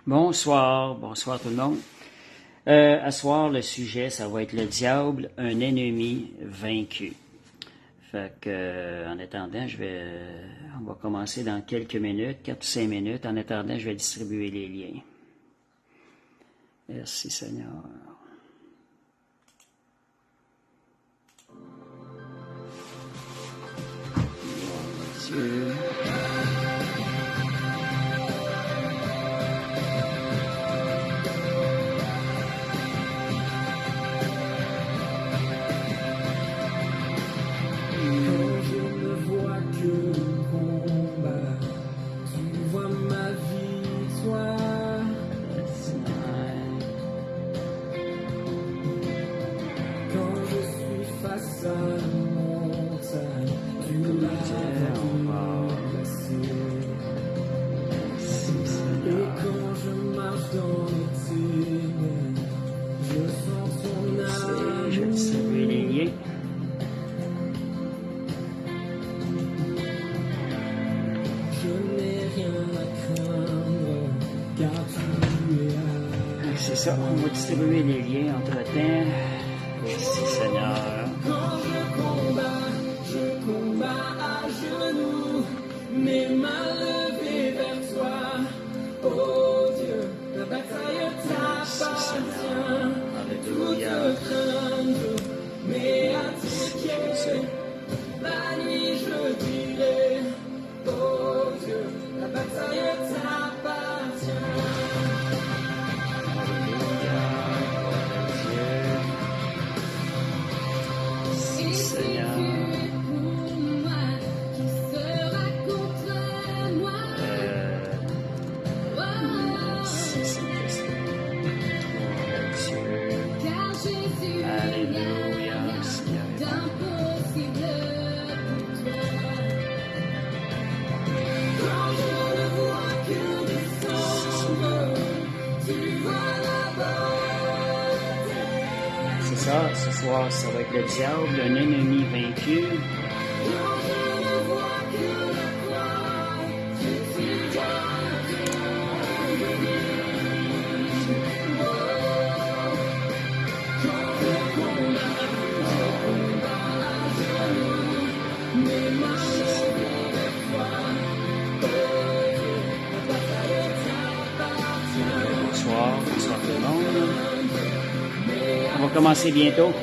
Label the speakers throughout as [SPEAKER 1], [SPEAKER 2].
[SPEAKER 1] Bonsoir tout le monde. À soir, le sujet, ça va être le diable, un ennemi vaincu. Fait que, en attendant, on va commencer dans quelques minutes, 4 ou 5 minutes. En attendant, je vais distribuer les liens. Merci Seigneur. Dieu. C'est ça, on va distribuer les liens entre-temps. Merci Seigneur.
[SPEAKER 2] Quand je combats à genoux, mes mains levées vers toi. Oh Dieu, la bataille t'appartient. Toute crainte, mais à tes pieds, la nuit je dirai. Oh Dieu, la bataille t'appartient.
[SPEAKER 1] Ce soir, ça va être le diable, un ennemi vaincu. Bonsoir tout le monde. On va commencer bientôt.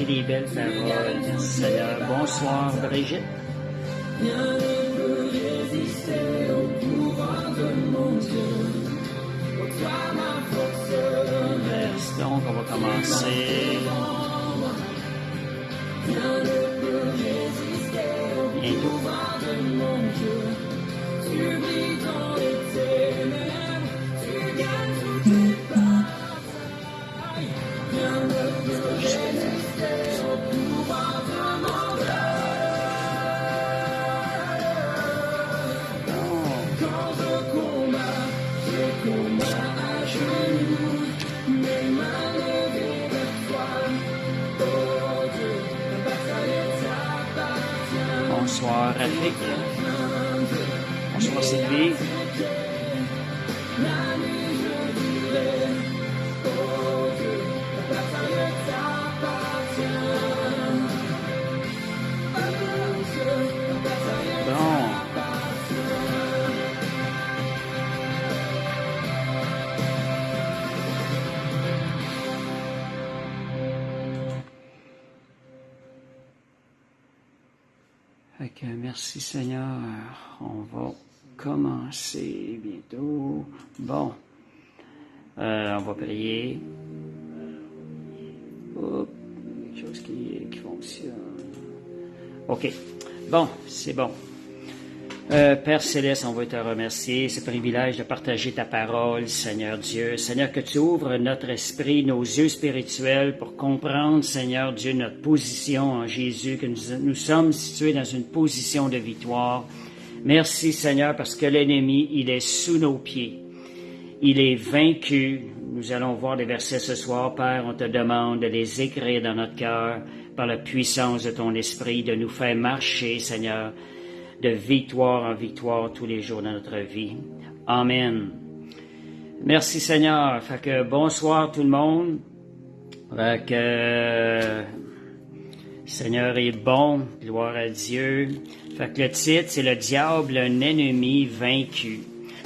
[SPEAKER 1] Des belles paroles. Merci Seigneur. Bonsoir Brigitte. Rien ne peut résister au pouvoir de mon Dieu. Toi ma force. Merci donc, on va commencer. Rien ne peut résister au pouvoir de mon Dieu. Tu brilles dans les ténèbres, tu gagnes toutes les batailles. Rien ne peut résister au pouvoir de mon Dieu. Quand je combats à genoux, mes mains levées vers toi. Oh Dieu, la bataille t'appartient. Bonsoir Rafik. Bonsoir Sylvie. La nuit je dirai. Oh Dieu, la bataille t'appartient. Oh Dieu, la bataille t'appartient.
[SPEAKER 3] merci Seigneur. On va commencer bientôt. Bon, on va prier. Hop, quelque chose qui fonctionne. OK. Bon, c'est bon. Père Céleste, on veut te remercier, ce privilège de partager ta parole, Seigneur Dieu. Seigneur, que tu ouvres notre esprit, nos yeux spirituels pour comprendre, Seigneur Dieu, notre position en Jésus, que nous sommes situés dans une position de victoire. Merci, Seigneur, parce que l'ennemi, il est sous nos pieds. Il est vaincu. Nous allons voir des versets ce soir, Père. On te demande de les écrire dans notre cœur par la puissance de ton esprit, de nous faire marcher, Seigneur, de victoire en victoire tous les jours de notre vie. Amen. Merci Seigneur. Fait que bonsoir tout le monde. Fait que Seigneur est bon, gloire à Dieu. Fait que le titre, c'est le diable, un ennemi vaincu.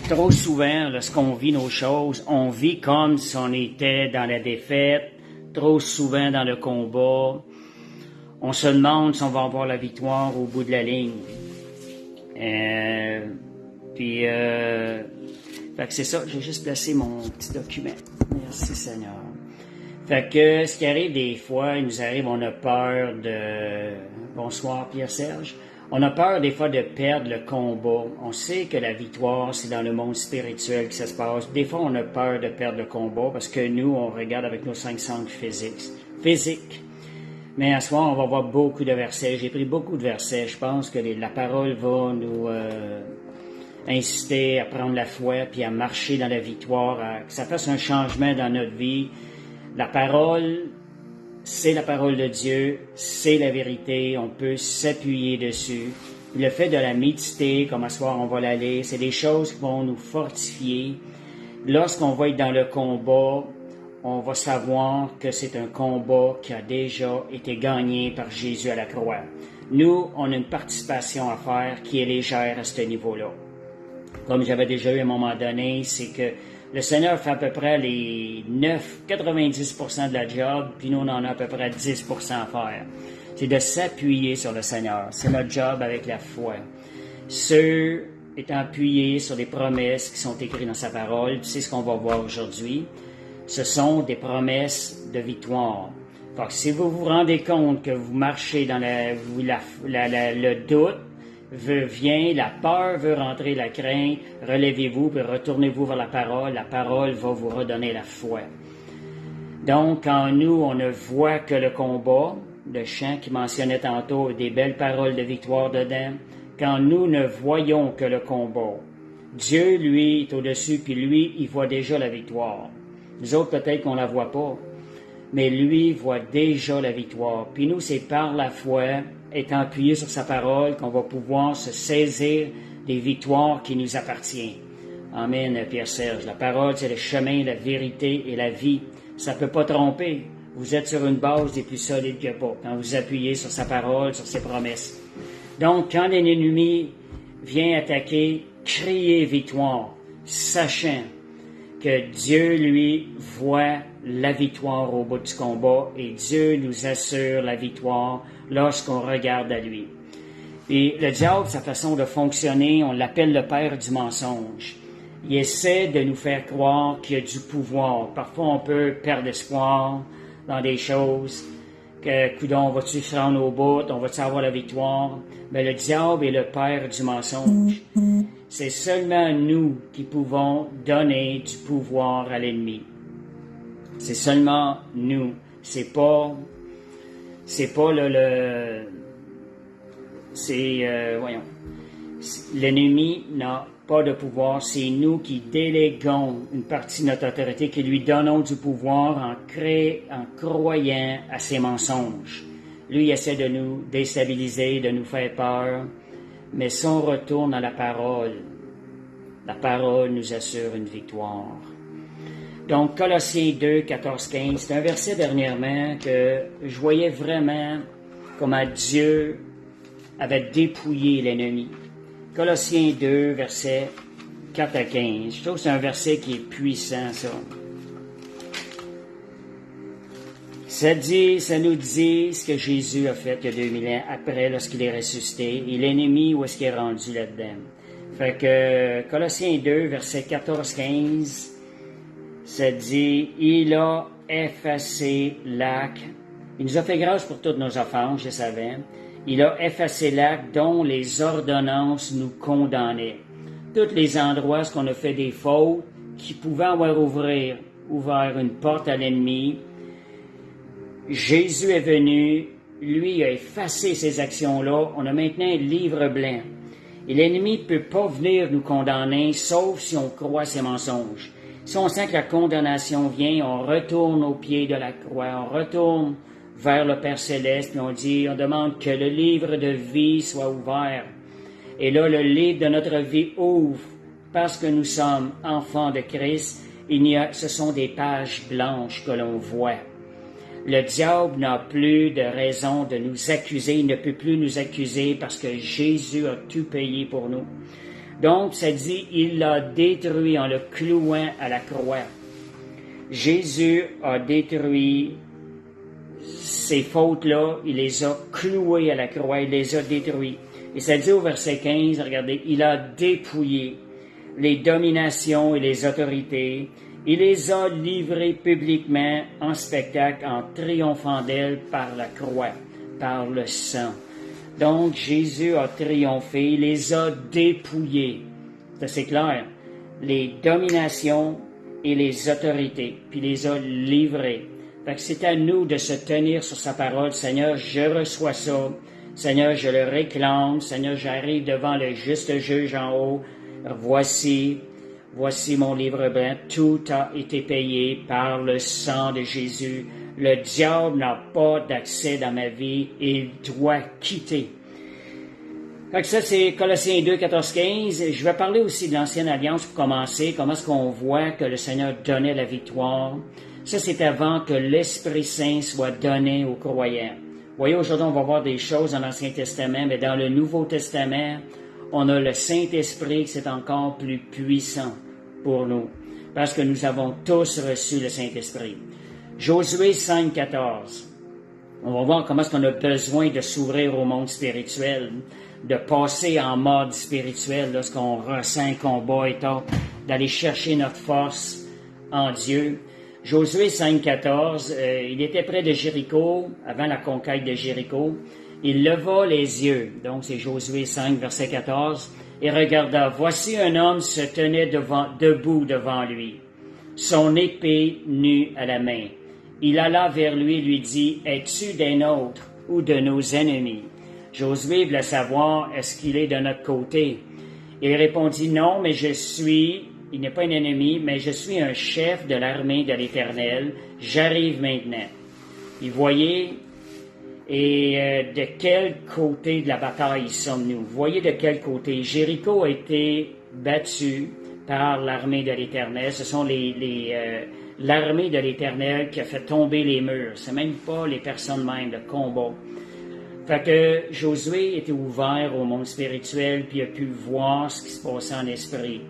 [SPEAKER 3] Trop souvent, lorsqu'on vit nos choses, on vit comme si on était dans la défaite, trop souvent dans le combat. On se demande si on va avoir la victoire au bout de la ligne. Fait que c'est ça, j'ai juste placé mon petit document. Merci Seigneur. Fait que ce qui arrive des fois, il nous arrive, on a peur de... Bonsoir Pierre-Serge. On a peur des fois de perdre le combat. On sait que la victoire, c'est dans le monde spirituel que ça se passe. Des fois, on a peur de perdre le combat parce que nous, on regarde avec nos 5 sens physiques. Mais à ce soir, on va voir beaucoup de versets. J'ai pris beaucoup de versets. Je pense que la parole va nous inciter à prendre la foi puis à marcher dans la victoire, que ça fasse un changement dans notre vie. La parole, c'est la parole de Dieu, c'est la vérité. On peut s'appuyer dessus. Le fait de la méditer, comme à ce soir, on va la lire, c'est des choses qui vont nous fortifier. Lorsqu'on va être dans le combat, on va savoir que c'est un combat qui a déjà été gagné par Jésus à la croix. Nous, on a une participation à faire qui est légère à ce niveau-là. Comme j'avais déjà eu à un moment donné, c'est que le Seigneur fait à peu près les 90% de la job, puis nous, on en a à peu près 10% à faire. C'est de s'appuyer sur le Seigneur. C'est notre job avec la foi. Ceux étant appuyés sur les promesses qui sont écrites dans sa parole, c'est ce qu'on va voir aujourd'hui. Ce sont des promesses de victoire. Donc, si vous vous rendez compte que vous marchez dans le doute vient, la peur veut rentrer, la crainte, relevez-vous puis retournez-vous vers la parole va vous redonner la foi. Donc, quand nous, on ne voit que le combat, le chant qui mentionnait tantôt, des belles paroles de victoire dedans, quand nous ne voyons que le combat, Dieu, lui, est au-dessus, puis lui, il voit déjà la victoire. Nous autres, peut-être qu'on ne la voit pas, mais lui voit déjà la victoire. Puis nous, c'est par la foi, étant appuyés sur sa parole, qu'on va pouvoir se saisir des victoires qui nous appartiennent. Amen, Pierre-Serge. La parole, c'est le chemin, la vérité et la vie. Ça ne peut pas tromper. Vous êtes sur une base des plus solides que pas, quand vous appuyez sur sa parole, sur ses promesses. Donc, quand l'ennemi vient attaquer, criez victoire, sachant que Dieu, lui, voit la victoire au bout du combat et Dieu nous assure la victoire lorsqu'on regarde à lui. Et le diable, sa façon de fonctionner, on l'appelle le père du mensonge. Il essaie de nous faire croire qu'il y a du pouvoir. Parfois, on peut perdre espoir dans des choses, que, coudonc, on va-tu se rendre au bout, on va-tu avoir la victoire? Mais le diable est le père du mensonge. C'est seulement nous qui pouvons donner du pouvoir à l'ennemi. C'est seulement nous. C'est pas l'ennemi n'a pas de pouvoir. C'est nous qui déléguons une partie de notre autorité, qui lui donnons du pouvoir en croyant à ses mensonges. Lui, il essaie de nous déstabiliser, de nous faire peur. Mais si on retourne à la parole nous assure une victoire. Donc, Colossiens 2, 14, 15, c'est un verset dernièrement que je voyais vraiment comment Dieu avait dépouillé l'ennemi. Colossiens 2, versets 4 à 15. Je trouve que c'est un verset qui est puissant, ça. Ça nous dit ce que Jésus a fait il y a 2000 ans après, lorsqu'il est ressuscité, et l'ennemi, où est-ce qu'il est rendu là-dedans. Fait que Colossiens 2, versets 14-15, ça dit, il a effacé l'acte. Il nous a fait grâce pour toutes nos offenses, je savais. Il a effacé l'acte dont les ordonnances nous condamnaient. Tous les endroits où on a fait des fautes qui pouvaient avoir ouvert une porte à l'ennemi. Jésus est venu, lui a effacé ces actions-là. On a maintenant un livre blanc. Et l'ennemi ne peut pas venir nous condamner, sauf si on croit ses mensonges. Si on sent que la condamnation vient, on retourne au pied de la croix, on retourne vers le Père Céleste, puis on demande que le livre de vie soit ouvert. Et là, le livre de notre vie ouvre, parce que nous sommes enfants de Christ, ce sont des pages blanches que l'on voit. Le diable n'a plus de raison de nous accuser, il ne peut plus nous accuser parce que Jésus a tout payé pour nous. Donc, ça dit, il l'a détruit en le clouant à la croix. Jésus a détruit ces fautes-là, il les a clouées à la croix, il les a détruites. Et ça dit au verset 15, regardez, il a dépouillé les dominations et les autorités, il les a livrées publiquement en spectacle, en triomphant d'elles par la croix, par le sang. Donc, Jésus a triomphé, il les a dépouillés. C'est clair. Les dominations et les autorités, puis il les a livrées. Fait que c'est à nous de se tenir sur sa parole. Seigneur, je reçois ça. Seigneur, je le réclame. Seigneur, j'arrive devant le juste juge en haut. Voici mon livre blanc. Tout a été payé par le sang de Jésus. Le diable n'a pas d'accès dans ma vie. Il doit quitter. Fait que ça, c'est Colossiens 2, 14, 15. Je vais parler aussi de l'Ancienne Alliance pour commencer. Comment est-ce qu'on voit que le Seigneur donnait la victoire? Ça, c'est avant que l'Esprit Saint soit donné aux croyants. Vous voyez, aujourd'hui, on va voir des choses dans l'Ancien Testament, mais dans le Nouveau Testament, on a le Saint-Esprit qui c'est encore plus puissant pour nous, parce que nous avons tous reçu le Saint-Esprit. Josué 5, 14. On va voir comment est-ce qu'on a besoin de s'ouvrir au monde spirituel, de passer en mode spirituel lorsqu'on ressent un combat et tout, d'aller chercher notre force en Dieu. Josué 5, 14, il était près de Jéricho, avant la conquête de Jéricho. Il leva les yeux, donc c'est Josué 5, verset 14, et regarda. Voici un homme se tenait debout devant lui, son épée nue à la main. Il alla vers lui et lui dit, « Es-tu des nôtres ou de nos ennemis? » Josué voulait savoir, est-ce qu'il est de notre côté? Il répondit, « Non, mais il n'est pas un ennemi, mais je suis un chef de l'armée de l'Éternel. J'arrive maintenant. » Vous voyez, et de quel côté de la bataille sommes-nous? Vous voyez de quel côté? Jéricho a été battu par l'armée de l'Éternel. Ce sont l'armée de l'Éternel qui a fait tomber les murs. C'est même pas les personnes même, le combat. Fait que Josué était ouvert au monde spirituel, puis il a pu voir ce qui se passait en esprit.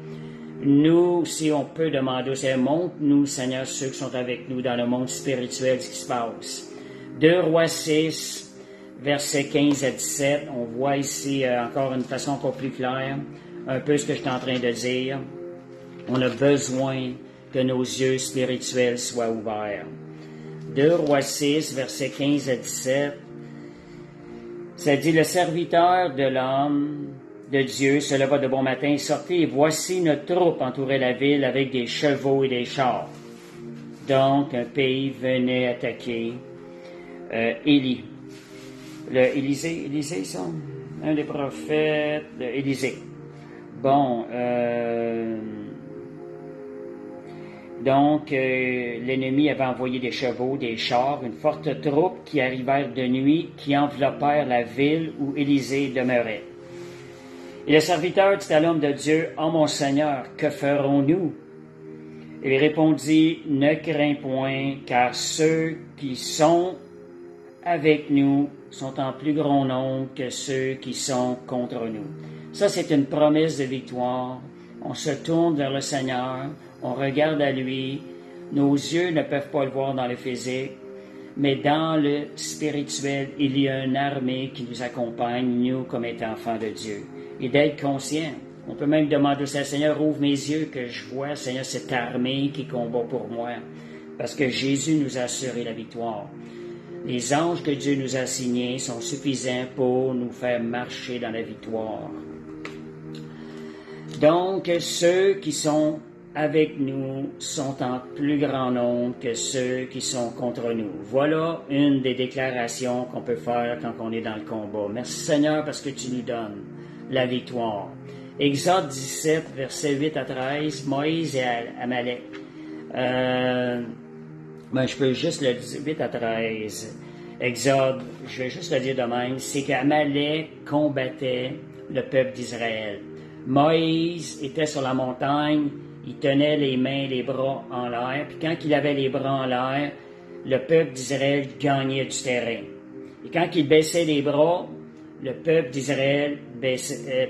[SPEAKER 3] Nous, si on peut demander au Seigneur, montre-nous, Seigneur, ceux qui sont avec nous dans le monde spirituel, ce qui se passe. 2 Rois 6, versets 15 à 17, on voit ici encore une façon encore plus claire, un peu ce que je suis en train de dire. On a besoin que nos yeux spirituels soient ouverts. 2 Rois 6, versets 15 à 17, ça dit, « Le serviteur de l'homme de Dieu se leva de bon matin et sortit, et voici notre troupe entourait la ville avec des chevaux et des chars. » Donc, un pays venait attaquer Élie. Élisée, ça? Un des prophètes, Élisée. Bon, donc, l'ennemi avait envoyé des chevaux, des chars, une forte troupe qui arrivèrent de nuit, qui enveloppèrent la ville où Élisée demeurait. Et le serviteur dit à l'homme de Dieu, « Oh mon Seigneur, que ferons-nous? » Il répondit, « Ne crains point, car ceux qui sont avec nous sont en plus grand nombre que ceux qui sont contre nous. » Ça, c'est une promesse de victoire. On se tourne vers le Seigneur, on regarde à lui. Nos yeux ne peuvent pas le voir dans le physique, mais dans le spirituel, il y a une armée qui nous accompagne, nous, comme étant enfants de Dieu. Et d'être conscient. On peut même demander au Seigneur, ouvre mes yeux, que je vois, Seigneur, cette armée qui combat pour moi. Parce que Jésus nous a assuré la victoire. Les anges que Dieu nous a assignés sont suffisants pour nous faire marcher dans la victoire. Donc, ceux qui sont avec nous sont en plus grand nombre que ceux qui sont contre nous. Voilà une des déclarations qu'on peut faire quand on est dans le combat. Merci Seigneur parce que tu nous donnes la victoire. Exode 17, versets 8 à 13, Moïse et Amalek. Je peux juste le dire, 8 à 13. Exode, je vais juste le dire de même, c'est qu'Amalek combattait le peuple d'Israël. Moïse était sur la montagne, il tenait les mains et les bras en l'air, puis quand il avait les bras en l'air, le peuple d'Israël gagnait du terrain. Et quand il baissait les bras, le peuple d'Israël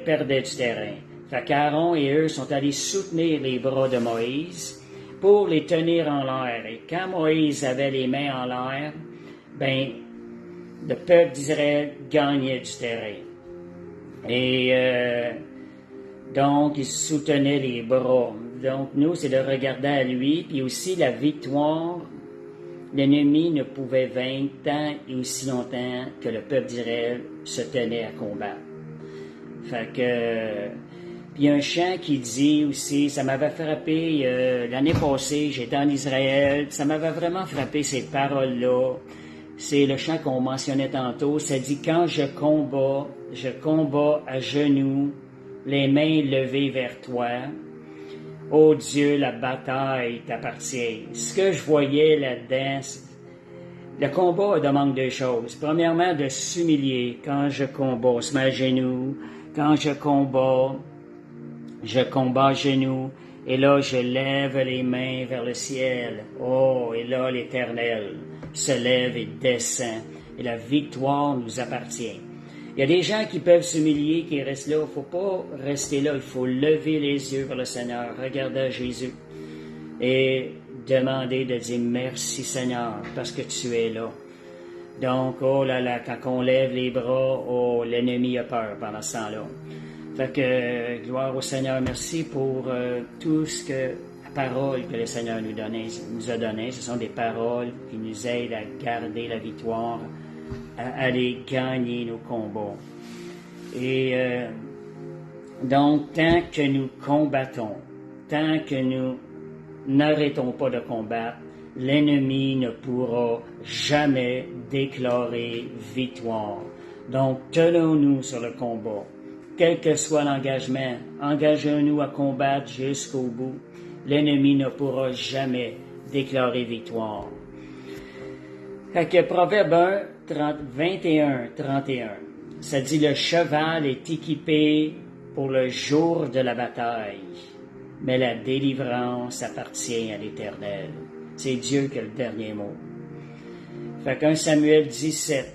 [SPEAKER 3] perdait du terrain. Fait qu'Aaron et eux sont allés soutenir les bras de Moïse pour les tenir en l'air. Et quand Moïse avait les mains en l'air, le peuple d'Israël gagnait du terrain. Et donc, il soutenait les bras. Donc, nous, c'est de regarder à lui, puis aussi la victoire. L'ennemi ne pouvait vaincre tant et aussi longtemps que le peuple d'Israël se tenait à combattre. Fait que... Puis il y a un chant qui dit aussi, ça m'avait frappé l'année passée, j'étais en Israël, ça m'avait vraiment frappé ces paroles-là. C'est le chant qu'on mentionnait tantôt, ça dit « Quand je combats à genoux, les mains levées vers toi. Ô Dieu, la bataille t'appartient. » Ce que je voyais là-dedans, le combat demande deux choses. Premièrement, de s'humilier. Quand je combats, se met à genoux. Quand je combats à genoux. Et là, je lève les mains vers le ciel. Oh, et là, l'Éternel se lève et descend. Et la victoire nous appartient. Il y a des gens qui peuvent s'humilier, qui restent là. Il ne faut pas rester là. Il faut lever les yeux vers le Seigneur, regarder à Jésus et demander de dire merci Seigneur parce que tu es là. Donc, oh là là, quand on lève les bras, oh, l'ennemi a peur pendant ce temps-là. Fait que, gloire au Seigneur, merci pour tout ce que, la parole que le Seigneur nous a donné. Ce sont des paroles qui nous aident à garder la victoire, à aller gagner nos combats. Et donc, tant que nous combattons, tant que nous n'arrêtons pas de combattre, l'ennemi ne pourra jamais déclarer victoire. Donc, tenons-nous sur le combat. Quel que soit l'engagement, engageons-nous à combattre jusqu'au bout. L'ennemi ne pourra jamais déclarer victoire. Fait que Proverbe 21, 31, ça dit « Le cheval est équipé pour le jour de la bataille, mais la délivrance appartient à l'Éternel. » C'est Dieu qui a le dernier mot. Fait qu'un Samuel 17,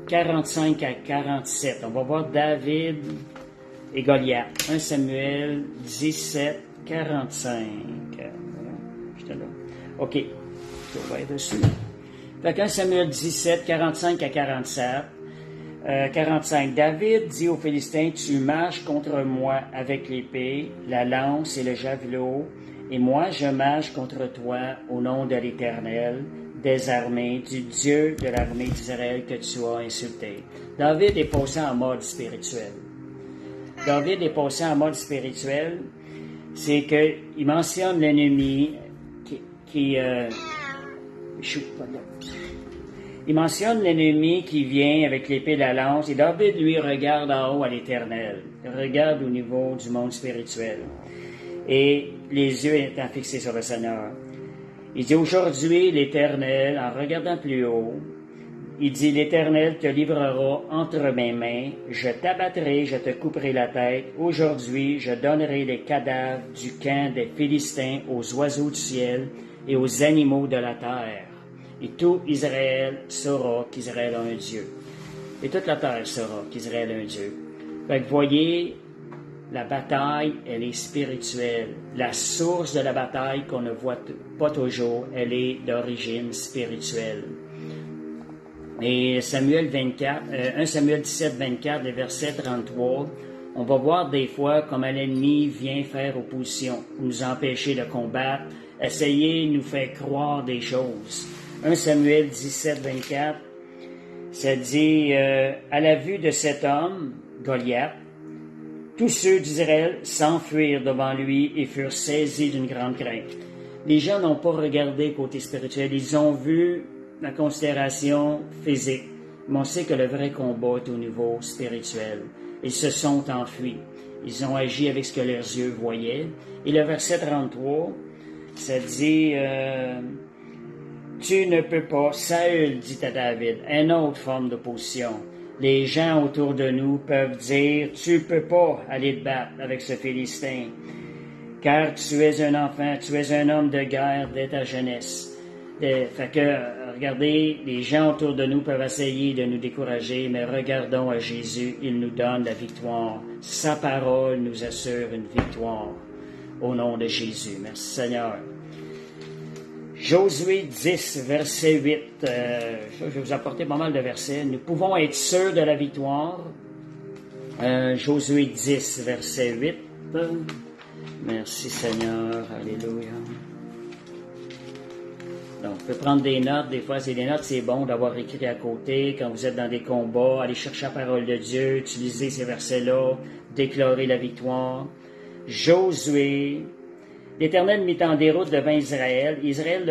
[SPEAKER 3] 45 à 47. On va voir David et Goliath. 1 Samuel 17, 45. J'étais là. OK. Je vais dessus. Fait qu'un Samuel 17, 45 à 47. 45. David dit aux Philistins, « Tu marches contre moi avec l'épée, la lance et le javelot, et moi je marche contre toi au nom de l'Éternel, des armées, du Dieu de l'armée d'Israël que tu as insulté. » David est passé en mode spirituel. David est passé en mode spirituel, c'est qu'il mentionne l'ennemi il mentionne l'ennemi qui vient avec l'épée de la lance, et David, lui, regarde en haut à l'Éternel. Il regarde au niveau du monde spirituel. Et les yeux étant fixés sur le Seigneur. Il dit, aujourd'hui, l'Éternel, en regardant plus haut, il dit, l'Éternel te livrera entre mes mains, je t'abattrai, je te couperai la tête. Aujourd'hui, je donnerai les cadavres du camp des Philistins aux oiseaux du ciel et aux animaux de la terre. Et tout Israël saura qu'Israël a un Dieu. Et toute la terre saura qu'Israël a un Dieu. Fait que voyez, la bataille, elle est spirituelle. La source de la bataille qu'on ne voit pas toujours, elle est d'origine spirituelle. Et Samuel 24, 1 Samuel 17, 24, le verset 33, on va voir des fois comment l'ennemi vient faire opposition, nous empêcher de combattre, essayer de nous faire croire des choses. 1 Samuel 17, 24, ça dit, à la vue de cet homme, Goliath, tous ceux d'Israël s'enfuirent devant lui et furent saisis d'une grande crainte. Les gens n'ont pas regardé côté spirituel, ils ont vu la considération physique. Mais on sait que le vrai combat est au niveau spirituel. Ils se sont enfuis. Ils ont agi avec ce que leurs yeux voyaient. Et le verset 33, ça dit, tu ne peux pas, Saül dit à David, une autre forme d'opposition. Les gens autour de nous peuvent dire, tu peux pas aller te battre avec ce Philistin, car tu es un enfant, tu es un homme de guerre dès ta jeunesse. Fait que, regardez, les gens autour de nous peuvent essayer de nous décourager, mais regardons à Jésus, il nous donne la victoire. Sa parole nous assure une victoire au nom de Jésus. Merci Seigneur. Josué 10, verset 8. Je vais vous apporter pas mal de versets. Nous pouvons être sûrs de la victoire. Josué 10, verset 8. Merci Seigneur. Alléluia. Donc, on peut prendre des notes. Des fois, des notes, c'est bon d'avoir écrit à côté. Quand vous êtes dans des combats, allez chercher la parole de Dieu, utilisez ces versets-là, déclarer la victoire. Josué, l'Éternel mit en déroute devant Israël. Israël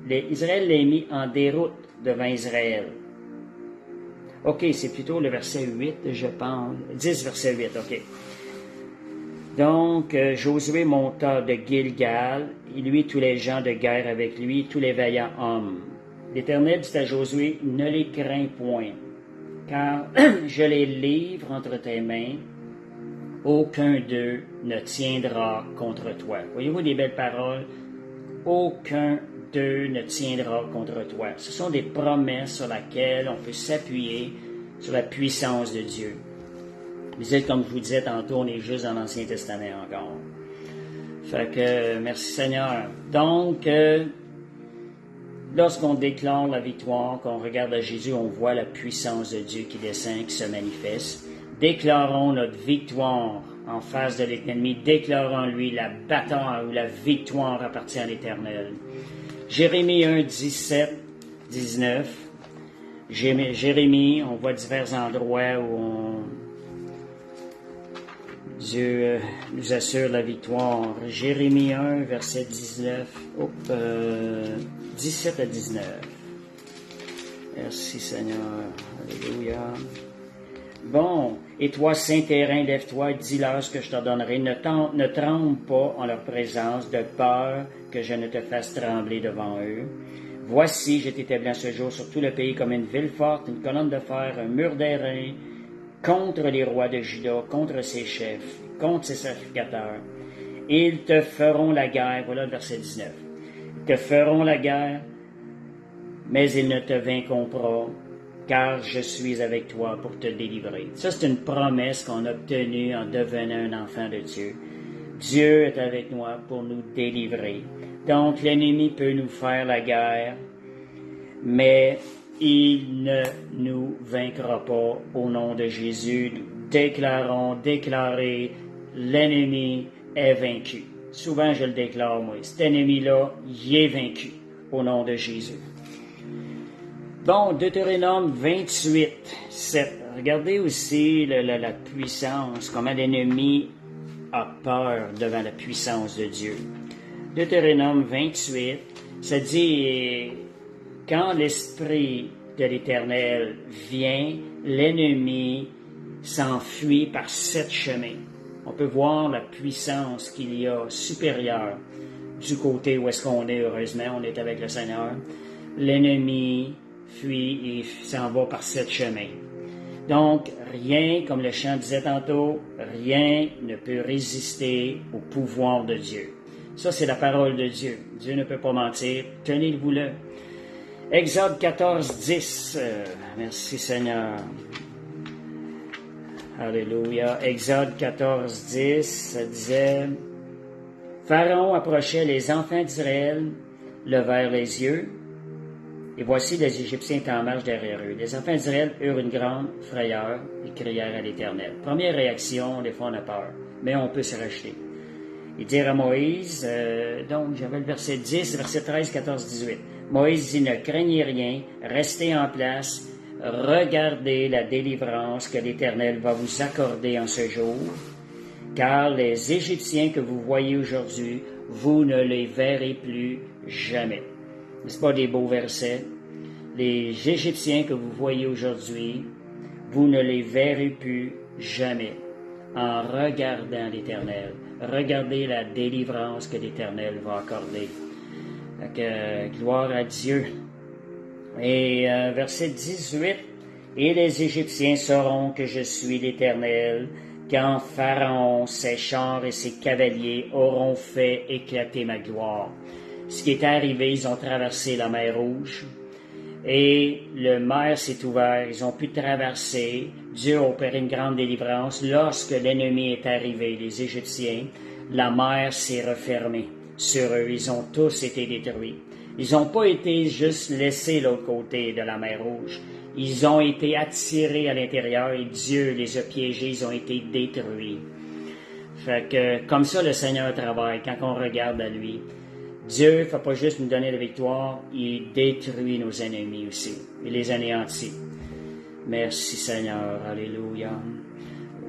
[SPEAKER 3] les mit en déroute devant Israël. OK, c'est plutôt le verset 8, je pense. 10, verset 8, OK. Donc, Josué monta de Gilgal, et lui, tous les gens de guerre avec lui, tous les vaillants hommes. L'Éternel dit à Josué, ne les crains point, car je les livre entre tes mains, aucun d'eux ne tiendra contre toi. Voyez-vous des belles paroles? Aucun d'eux ne tiendra contre toi. Ce sont des promesses sur lesquelles on peut s'appuyer sur la puissance de Dieu. Mais comme je vous disais tantôt, on est juste dans l'Ancien Testament encore. Fait que, merci Seigneur. Donc, lorsqu'on déclare la victoire, qu'on regarde à Jésus, on voit la puissance de Dieu qui descend, qui se manifeste. Déclarons notre victoire en face de l'ennemi. Déclarons-lui la bataille ou la victoire appartient à l'Éternel. Jérémie 1, 17, 19. Jérémie, on voit divers endroits où Dieu nous assure la victoire. Jérémie 1, verset 19, 17 à 19. Merci Seigneur. Alléluia. Bon, et toi, Saint-Terrain, lève-toi et dis-leur ce que je te donnerai. Ne tremble pas en leur présence, de peur que je ne te fasse trembler devant eux. Voici, je t'établis en ce jour sur tout le pays comme une ville forte, une colonne de fer, un mur d'airain, contre les rois de Juda, contre ses chefs, contre ses sacrificateurs. Ils te feront la guerre. Voilà le verset 19. Ils te feront la guerre, mais ils ne te vaincront pas, car je suis avec toi pour te délivrer. Ça, c'est une promesse qu'on a obtenue en devenant un enfant de Dieu. Dieu est avec nous pour nous délivrer. Donc, l'ennemi peut nous faire la guerre, mais il ne nous vaincra pas au nom de Jésus. Nous déclarer, l'ennemi est vaincu. Souvent, je le déclare, moi. Cet ennemi-là, il est vaincu au nom de Jésus. Bon, Deutéronome 28, 7. Regardez aussi la puissance, comment l'ennemi a peur devant la puissance de Dieu. Deutéronome 28, ça dit, quand l'Esprit de l'Éternel vient, l'ennemi s'enfuit par 7 chemins. On peut voir la puissance qu'il y a supérieure du côté où est-ce qu'on est, heureusement, on est avec le Seigneur. L'ennemi fuit et s'en va par 7 chemins. Donc, rien, comme le chant disait tantôt, rien ne peut résister au pouvoir de Dieu. Ça, c'est la parole de Dieu. Dieu ne peut pas mentir. Tenez-vous-le. Exode 14, 10. Merci Seigneur. Alléluia. Exode 14, 10, ça disait, Pharaon approchait, les enfants d'Israël levèrent les yeux, Et voici, les Égyptiens étaient en marche derrière eux. Les enfants d'Israël eurent une grande frayeur et crièrent à l'Éternel. Première réaction, des fois on a peur, mais on peut se racheter. Ils dirent à Moïse, donc j'avais le verset 10, verset 13, 14, 18. Moïse dit, ne craignez rien, restez en place, regardez la délivrance que l'Éternel va vous accorder en ce jour, car les Égyptiens que vous voyez aujourd'hui, vous ne les verrez plus jamais. N'est-ce pas des beaux versets? Les Égyptiens que vous voyez aujourd'hui, vous ne les verrez plus jamais en regardant l'Éternel. Regardez la délivrance que l'Éternel va accorder. Donc, gloire à Dieu. Et verset 18, « Et les Égyptiens sauront que je suis l'Éternel, quand Pharaon, ses chars et ses cavaliers auront fait éclater ma gloire. » Ce qui est arrivé, ils ont traversé la mer Rouge et le mer s'est ouvert, ils ont pu traverser. Dieu a opéré une grande délivrance. Lorsque l'ennemi est arrivé, les Égyptiens, la mer s'est refermée sur eux. Ils ont tous été détruits. Ils n'ont pas été juste laissés de l'autre côté de la mer Rouge. Ils ont été attirés à l'intérieur et Dieu les a piégés, ils ont été détruits. Fait que, comme ça, le Seigneur travaille quand on regarde à lui. Dieu ne fait pas juste nous donner la victoire, il détruit nos ennemis aussi. Il les anéantit. Merci Seigneur, alléluia.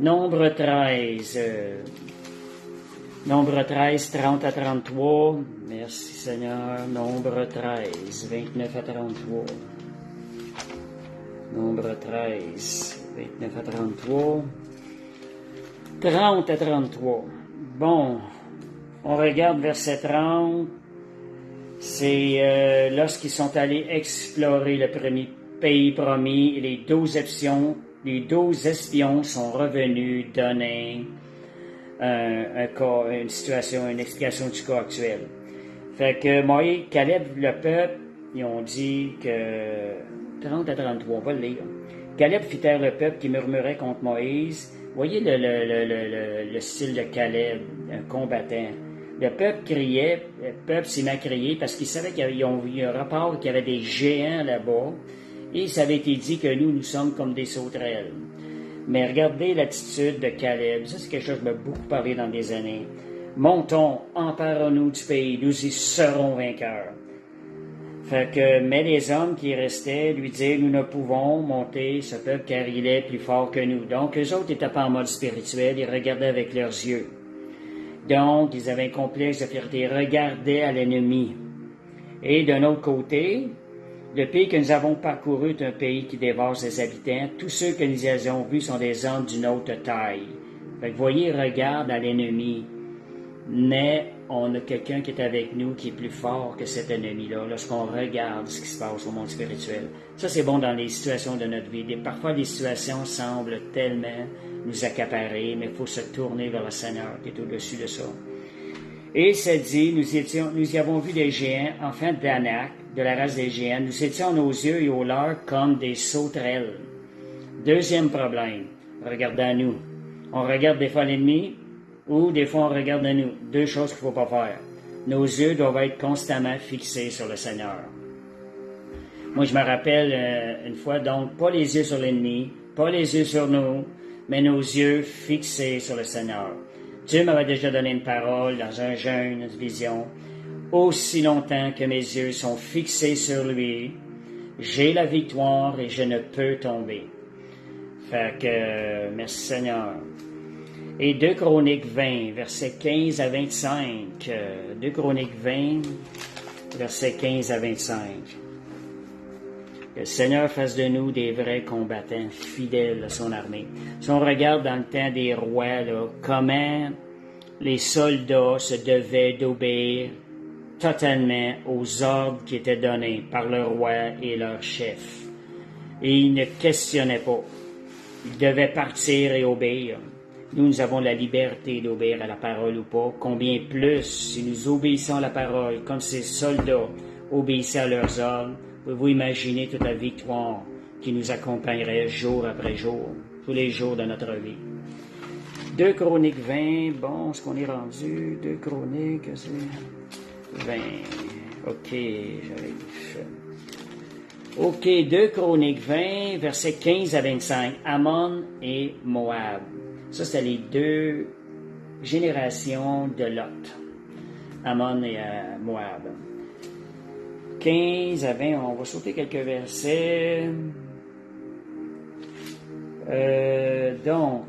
[SPEAKER 3] Nombre 13, 30 à 33. Merci Seigneur. Nombre 13, 29 à 33. Nombre 13, 29 à 33. 30 à 33. Bon, on regarde verset 30. C'est lorsqu'ils sont allés explorer le premier pays promis, et les 12 espions sont revenus donner une explication du cas actuel. Fait que Moïse, Caleb, le peuple, ils ont dit que 30 à 33, on va le lire. Caleb fit taire le peuple qui murmurait contre Moïse. Voyez le style de Caleb, un combattant. Le peuple criait, le peuple s'est mis à crier parce qu'il savait qu'il y avait un rapport qu'il y avait des géants là-bas et ça avait été dit que nous sommes comme des sauterelles. Mais regardez l'attitude de Caleb, ça c'est quelque chose qui m'a beaucoup parlé dans des années. Montons, emparons-nous du pays, nous y serons vainqueurs. Fait que, mais les hommes qui restaient lui disaient, nous ne pouvons monter ce peuple car il est plus fort que nous. Donc, eux autres n'étaient pas en mode spirituel, ils regardaient avec leurs yeux. Donc, ils avaient un complexe de fierté, ils regardaient à l'ennemi. Et d'un autre côté, le pays que nous avons parcouru est un pays qui dévore ses habitants. Tous ceux que nous avons vus sont des hommes d'une haute taille. Fait que, voyez, ils regardent à l'ennemi. Mais on a quelqu'un qui est avec nous qui est plus fort que cet ennemi-là lorsqu'on regarde ce qui se passe au monde spirituel. Ça, c'est bon dans les situations de notre vie. Parfois, les situations semblent tellement nous accaparer, mais il faut se tourner vers le Seigneur qui est au-dessus de ça. Et ça dit, nous y avons vu des géants, enfants d'Anak, de la race des géants. Nous étions à nos yeux et aux leurs comme des sauterelles. Deuxième problème, regardez à nous. On regarde des fois l'ennemi, ou des fois on regarde à nous. Deux choses qu'il ne faut pas faire. Nos yeux doivent être constamment fixés sur le Seigneur. Moi, je me rappelle une fois, donc, pas les yeux sur l'ennemi, pas les yeux sur nous, mais nos yeux fixés sur le Seigneur. Dieu m'avait déjà donné une parole dans un jeûne, une vision. Aussi longtemps que mes yeux sont fixés sur lui, j'ai la victoire et je ne peux tomber. Fait que, merci Seigneur. Et 2 Chroniques 20, versets 15 à 25. 2 Chroniques 20, versets 15 à 25. Que le Seigneur fasse de nous des vrais combattants, fidèles à son armée. Si on regarde dans le temps des rois, là, comment les soldats se devaient d'obéir totalement aux ordres qui étaient donnés par le roi et leur chef. Et ils ne questionnaient pas. Ils devaient partir et obéir. Nous avons la liberté d'obéir à la parole ou pas. Combien plus, si nous obéissons à la parole, comme ces soldats obéissaient à leurs ordres, pouvez-vous imaginer toute la victoire qui nous accompagnerait jour après jour, tous les jours de notre vie. 2 Chroniques 20, bon, est-ce qu'on est rendu? 2 Chroniques, c'est 20. OK, j'arrive. OK, 2 Chroniques 20, versets 15 à 25, Ammon et Moab. Ça, c'était les deux générations de Lot, Ammon et Moab. 15 à 20, on va sauter quelques versets. Donc,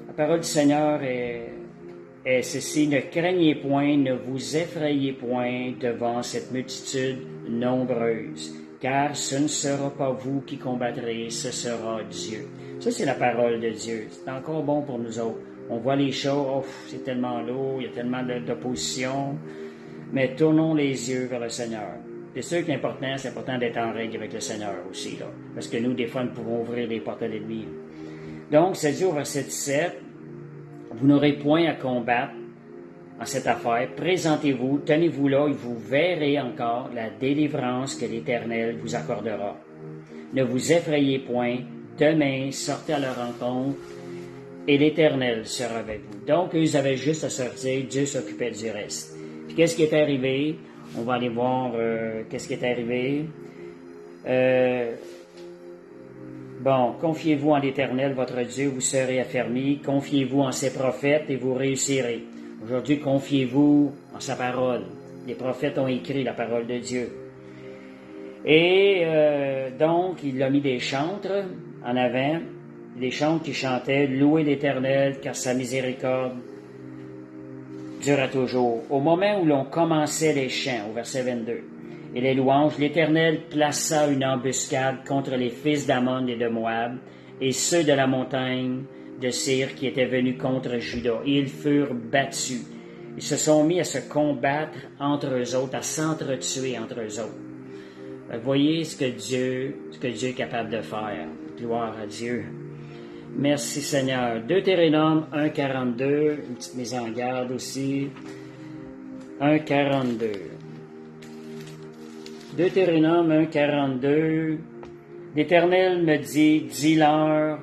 [SPEAKER 3] la parole du Seigneur est ceci: ne craignez point, ne vous effrayez point devant cette multitude nombreuse, car ce ne sera pas vous qui combattrez, ce sera Dieu. Ça, c'est la parole de Dieu. C'est encore bon pour nous autres. On voit les choses, oh, c'est tellement lourd, il y a tellement d'opposition, mais tournons les yeux vers le Seigneur. C'est sûr que c'est important d'être en règle avec le Seigneur aussi, là, parce que nous, des fois, nous pouvons ouvrir les portes à l'ennemi. Donc, ça dit au verset 17, vous n'aurez point à combattre en cette affaire. Présentez-vous, tenez-vous là, et vous verrez encore la délivrance que l'Éternel vous accordera. Ne vous effrayez point. Demain, sortez à leur rencontre, et l'Éternel sera avec vous. Donc, eux, ils avaient juste à sortir, Dieu s'occupait du reste. Puis, qu'est-ce qui est arrivé? On va aller voir qu'est-ce qui est arrivé. Confiez-vous en l'Éternel, votre Dieu, vous serez affermis. Confiez-vous en ses prophètes et vous réussirez. Aujourd'hui, confiez-vous en sa parole. Les prophètes ont écrit la parole de Dieu. Et donc, il a mis des chantres en avant, des chantres qui chantaient « Louez l'Éternel, car sa miséricorde dura toujours ». Au moment où l'on commençait les chants, au verset 22, et les louanges, l'Éternel plaça une embuscade contre les fils d'Ammon et de Moab, et ceux de la montagne de Sir qui étaient venus contre Juda. Et ils furent battus. Ils se sont mis à se combattre entre eux autres, à s'entretuer entre eux autres. Vous voyez ce que Dieu est capable de faire. Gloire à Dieu. Merci Seigneur. Deutéronome 1,42, une petite mise en garde aussi. 1,42. Deutéronome 1,42. L'Éternel me dit, dis-leur,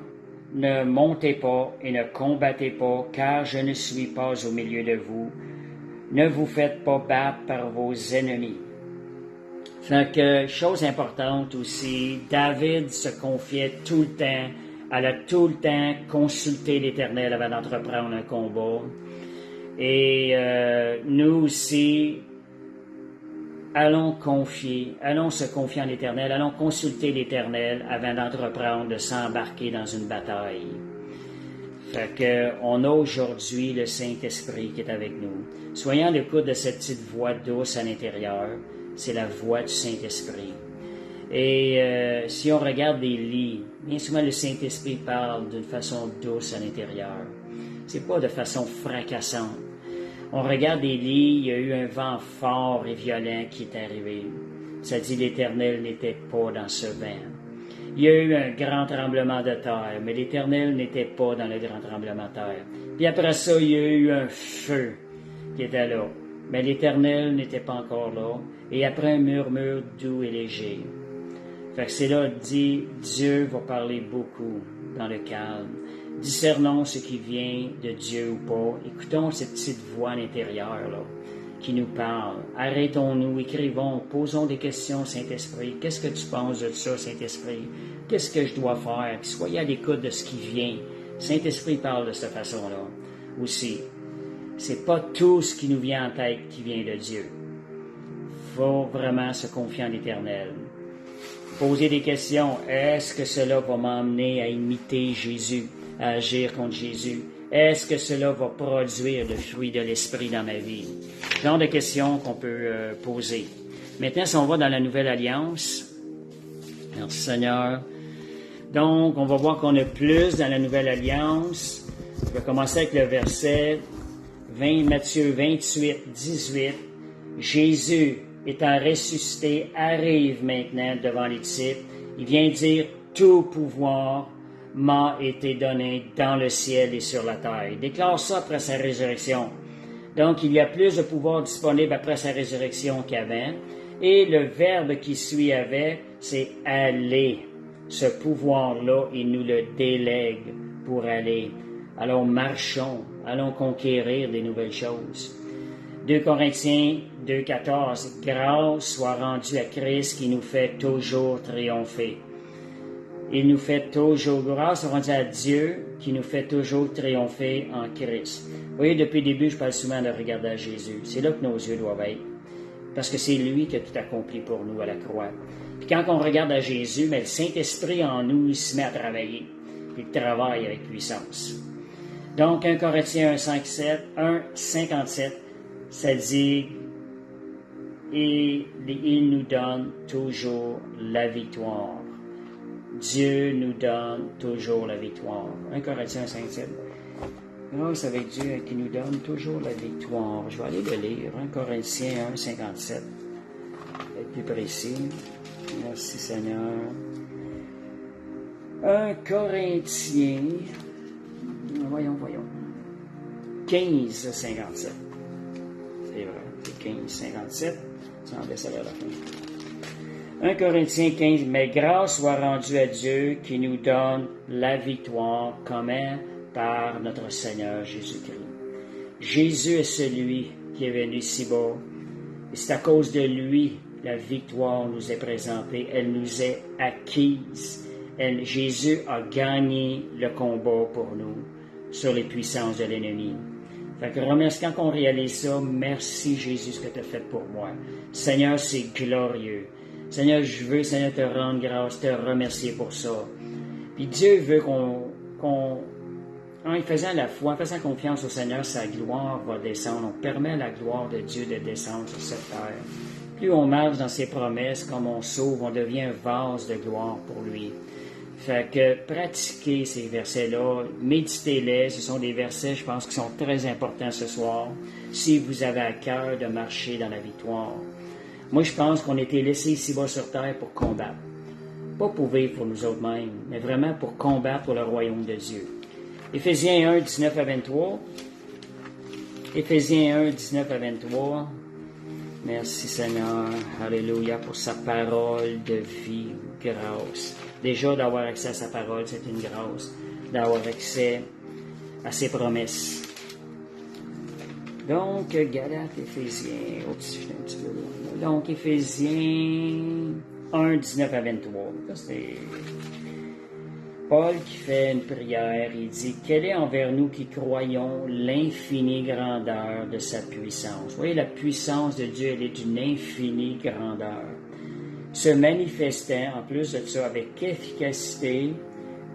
[SPEAKER 3] ne montez pas et ne combattez pas, car je ne suis pas au milieu de vous. Ne vous faites pas battre par vos ennemis. Fait que, chose importante aussi, David se confiait tout le temps, elle a tout le temps consulté l'Éternel avant d'entreprendre un combat. Et nous aussi, allons se confier en l'Éternel, allons consulter l'Éternel avant d'entreprendre de s'embarquer dans une bataille. Fait que, on a aujourd'hui le Saint-Esprit qui est avec nous. Soyons à l'écoute de cette petite voix douce à l'intérieur. C'est la voix du Saint-Esprit. Et si on regarde des lits, bien souvent le Saint-Esprit parle d'une façon douce à l'intérieur. C'est pas de façon fracassante. On regarde des lits, il y a eu un vent fort et violent qui est arrivé. Ça dit l'Éternel n'était pas dans ce vent. Il y a eu un grand tremblement de terre, mais l'Éternel n'était pas dans le grand tremblement de terre. Puis après ça, il y a eu un feu qui était là. Mais l'Éternel n'était pas encore là. Et après un murmure doux et léger. Fait que c'est là, dit, Dieu va parler beaucoup dans le calme. Discernons ce qui vient de Dieu ou pas. Écoutons cette petite voix à l'intérieur, là, qui nous parle. Arrêtons-nous, écrivons, posons des questions, Saint-Esprit. Qu'est-ce que tu penses de ça, Saint-Esprit? Qu'est-ce que je dois faire? Puis soyez à l'écoute de ce qui vient. Saint-Esprit parle de cette façon-là aussi. C'est pas tout ce qui nous vient en tête qui vient de Dieu. Faut vraiment se confier en l'Éternel. Poser des questions. Est-ce que cela va m'emmener à imiter Jésus, à agir contre Jésus? Est-ce que cela va produire le fruit de l'Esprit dans ma vie? Genre de questions qu'on peut poser. Maintenant, si on va dans la Nouvelle Alliance, merci Seigneur. Donc, on va voir qu'on a plus dans la Nouvelle Alliance. Je vais commencer avec le verset 20, Matthieu 28, 18. Jésus, étant ressuscité, arrive maintenant devant les disciples. Il vient dire, tout pouvoir m'a été donné dans le ciel et sur la terre. Il déclare ça après sa résurrection. Donc, il y a plus de pouvoir disponible après sa résurrection qu'avant. Et le verbe qui suit avec, c'est « aller ». Ce pouvoir-là, il nous le délègue pour aller. Alors, marchons, allons conquérir des nouvelles choses. 2 Corinthiens 2,14. Grâce soit rendue à Christ qui nous fait toujours triompher. Il nous fait toujours, grâce soit rendue à Dieu qui nous fait toujours triompher en Christ. Vous voyez, depuis le début, je parle souvent de regarder à Jésus. C'est là que nos yeux doivent être. Parce que c'est lui qui a tout accompli pour nous à la croix. Puis quand on regarde à Jésus, mais le Saint-Esprit en nous, il se met à travailler. Il travaille avec puissance. Donc, 1 Corinthiens 1,57, ça dit et il nous donne toujours la victoire. Dieu nous donne toujours la victoire. 1 Corinthiens 5,7. Grâce avec Dieu qui nous donne toujours la victoire. Je vais aller le lire. 1 Corinthiens 1,57. Être plus précis. Merci Seigneur. 1 Corinthiens. Voyons. 15,57. C'est vrai. C'est 15,57. Ça en laisse à la fin. 1 Corinthiens 15, mais grâce soit rendue à Dieu qui nous donne la victoire. Comment? Par notre Seigneur Jésus-Christ. Jésus est celui qui est venu si bas. Et c'est à cause de lui la victoire nous est présentée. Elle nous est acquise. Jésus a gagné le combat pour nous sur les puissances de l'ennemi. Fait que quand on réalise ça, merci Jésus ce que tu as fait pour moi. Seigneur, c'est glorieux. Seigneur, je veux, Seigneur, te rendre grâce, te remercier pour ça. Puis Dieu veut en faisant la foi, en faisant confiance au Seigneur, sa gloire va descendre. On permet à la gloire de Dieu de descendre sur cette terre. Plus on marche dans ses promesses, comme on sauve, on devient un vase de gloire pour lui. Fait que pratiquez ces versets-là, méditez-les. Ce sont des versets, je pense, qui sont très importants ce soir, si vous avez à cœur de marcher dans la victoire. Moi, je pense qu'on a été laissés ici-bas sur terre pour combattre. Pas pour vivre pour nous autres-mêmes, mais vraiment pour combattre pour le royaume de Dieu. Éphésiens 1, 19 à 23. Éphésiens 1, 19 à 23. Merci Seigneur, alléluia, pour sa parole de vie, grâce. Déjà, d'avoir accès à sa parole, c'est une grâce. D'avoir accès à ses promesses. Donc, Galates, Éphésiens, un petit peu là. Donc, Éphésiens 1, 19 à 23. Ça, c'est Paul qui fait une prière. Il dit, « Quelle est envers nous qui croyons l'infinie grandeur de sa puissance? » Vous voyez, la puissance de Dieu, elle est d'une infinie grandeur. Se manifestant, en plus de ça, avec efficacité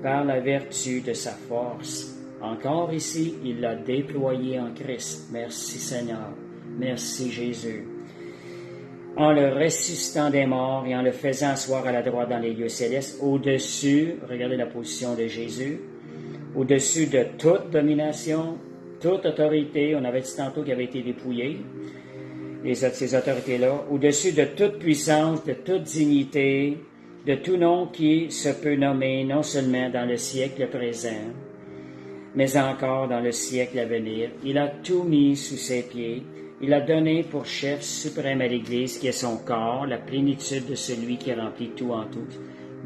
[SPEAKER 3] par la vertu de sa force. Encore ici, il l'a déployé en Christ. Merci Seigneur. Merci Jésus. En le ressuscitant des morts et en le faisant asseoir à la droite dans les lieux célestes, au-dessus, regardez la position de Jésus, au-dessus de toute domination, toute autorité, on avait dit tantôt qu'il avait été dépouillé, ces autorités-là, au-dessus de toute puissance, de toute dignité, de tout nom qui se peut nommer, non seulement dans le siècle présent, mais encore dans le siècle à venir. Il a tout mis sous ses pieds. Il a donné pour chef suprême à l'Église, qui est son corps, la plénitude de celui qui remplit tout en tout.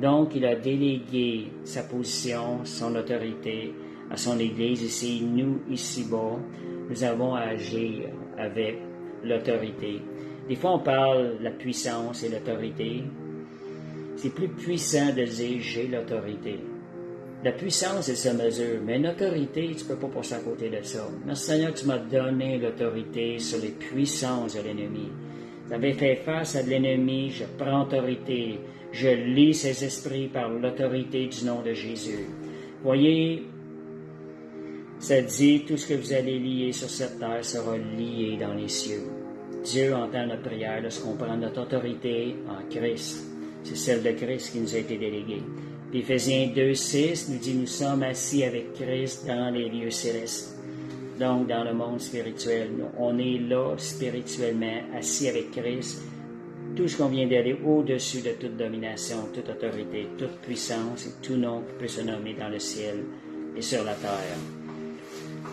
[SPEAKER 3] Donc, il a délégué sa position, son autorité à son Église. Ici, nous, ici-bas, nous avons à agir avec l'autorité. Des fois, on parle de la puissance et l'autorité. C'est plus puissant de dire « j'ai l'autorité ». La puissance, elle se mesure, mais l'autorité, tu ne peux pas passer à côté de ça. Merci Seigneur, tu m'as donné l'autorité sur les puissances de l'ennemi. J'avais fait face à de l'ennemi, je prends autorité, je lis ses esprits par l'autorité du nom de Jésus. Voyez, ça dit, tout ce que vous allez lier sur cette terre sera lié dans les cieux. Dieu entend notre prière lorsqu'on prend notre autorité en Christ. C'est celle de Christ qui nous a été déléguée. Puis Éphésiens 2, 6 nous dit, nous sommes assis avec Christ dans les lieux célestes. Donc, dans le monde spirituel. On est là, spirituellement, assis avec Christ. Tout ce qu'on vient d'aller au-dessus de toute domination, toute autorité, toute puissance et tout nom qui peut se nommer dans le ciel et sur la terre.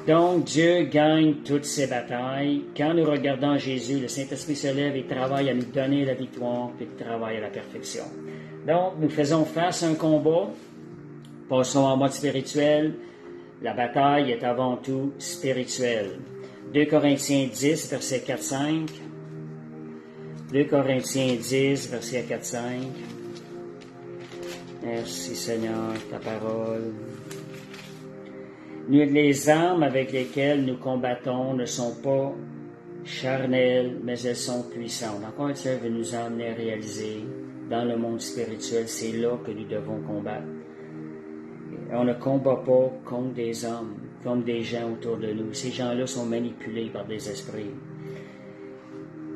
[SPEAKER 3] Donc, Dieu gagne toutes ses batailles. Quand nous regardons Jésus, le Saint-Esprit se lève et travaille à nous donner la victoire, puis il travaille à la perfection. Donc, nous faisons face à un combat. Passons en mode spirituel. La bataille est avant tout spirituelle. 2 Corinthiens 10, verset 4-5. 2 Corinthiens 10, verset 4-5. Merci Seigneur, ta parole. Les armes avec lesquelles nous combattons ne sont pas charnelles, mais elles sont puissantes. Encore une fois, veut nous emmener à réaliser, dans le monde spirituel, c'est là que nous devons combattre. On ne combat pas contre des hommes, comme des gens autour de nous. Ces gens-là sont manipulés par des esprits.